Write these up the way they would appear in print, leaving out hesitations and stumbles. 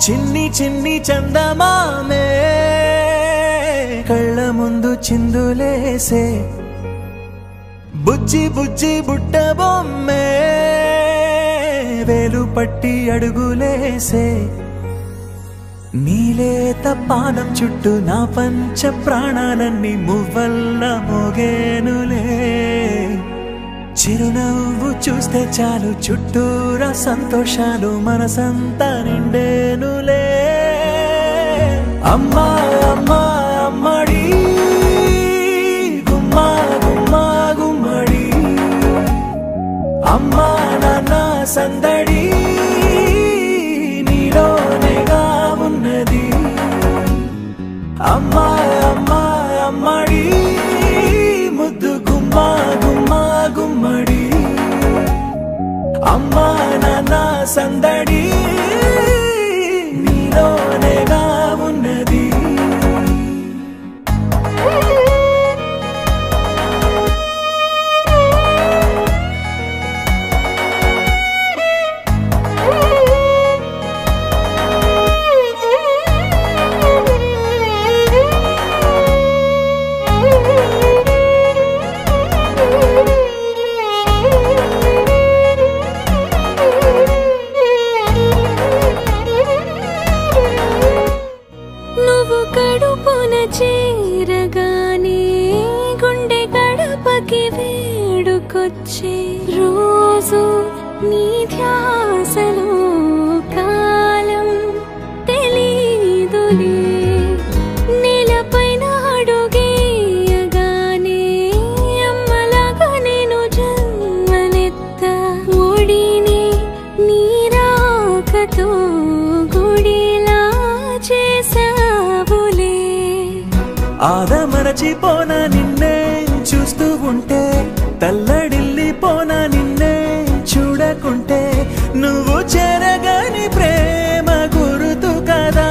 చిన్ని చిన్ని చందమామే కళ్ళ ముందు చిందులేసే బుజ్జి బుజ్జి బుట్ట బొమ్మే వేలు పట్టి అడుగులేసే నీలేత పానం చుట్టూ నా పంచ ప్రాణాలన్నీ మువ్వల్ల మోగేనులే చిరునవ్వు చూస్తే చాలు చుట్టూరా సంతోషాలు మనసంతా నిండేనులే అమ్మా అమ్మా అమ్మడి గుమ్మా గుమ్మా గుమ్మడి అమ్మా నాన్న సందడి నీలోనేగా ఉన్నది అమ్మా అమ్మా అమ్మడి ముద్దు గుమ్మా గుమ్మా గుమ్మడి అమ్మా నాన్న సందడి నీలోనేగా ఉన్నది కడుపున చేరగానే గుండె గడపకి వేడుకొచ్చే రోజు నీ ధ్యాసలో కాలం తెలీదులే నేలపైన అడుగేయగానే అమ్మలాగా నేను జన్మనెత్త ఒడిని నీ రాకతో గుడిలా చేసా ఆదమరచిపోనా నిన్నే చూస్తూ ఉంటే తల్లడిల్లిపోనా నిన్నే చూడకుంటే నువ్వు చెరగని ప్రేమ గురుతు కదా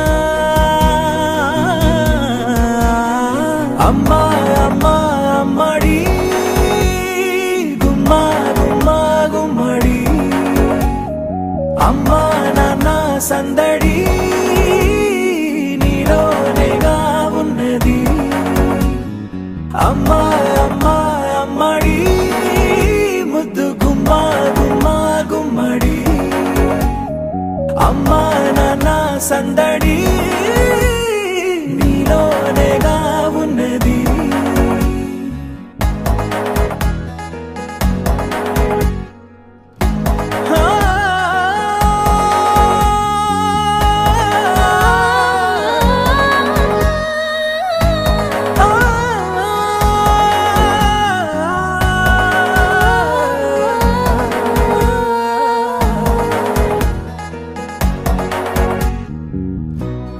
అమ్మా అమ్మా అమ్మడి గుమ్మా గుమ్మా గుమ్మడి అమ్మా నాన్న సందడి నీలోనేగా ఉన్నది అమ్మా అమ్మా అమ్మడి ముద్దు గుమ్మా గుమ్మా గుమ్మడి అమ్మా నాన్న సందడి నీలోనేగా ఉన్నది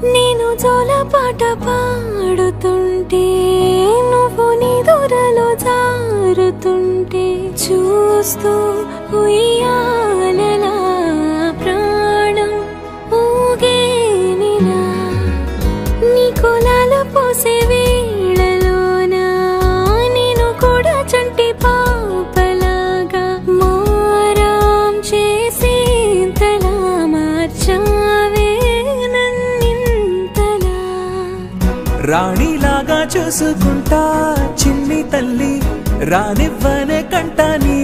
నేను జోలపాట పాడుతుంటే నువ్వు నీ దూరలో జారుతుంటే చూస్తూ ఉయ్యాలలా ప్రాణం ఊగేనిలా నీ కులాల పోసే వేళలోనా నేను కూడా చంటి పాపలాగా మారాం చేసేంతలా మార్చావే రాణిలాగా చూసుకుంటా చిన్ని తల్లి రానివ్వనే కంట నీ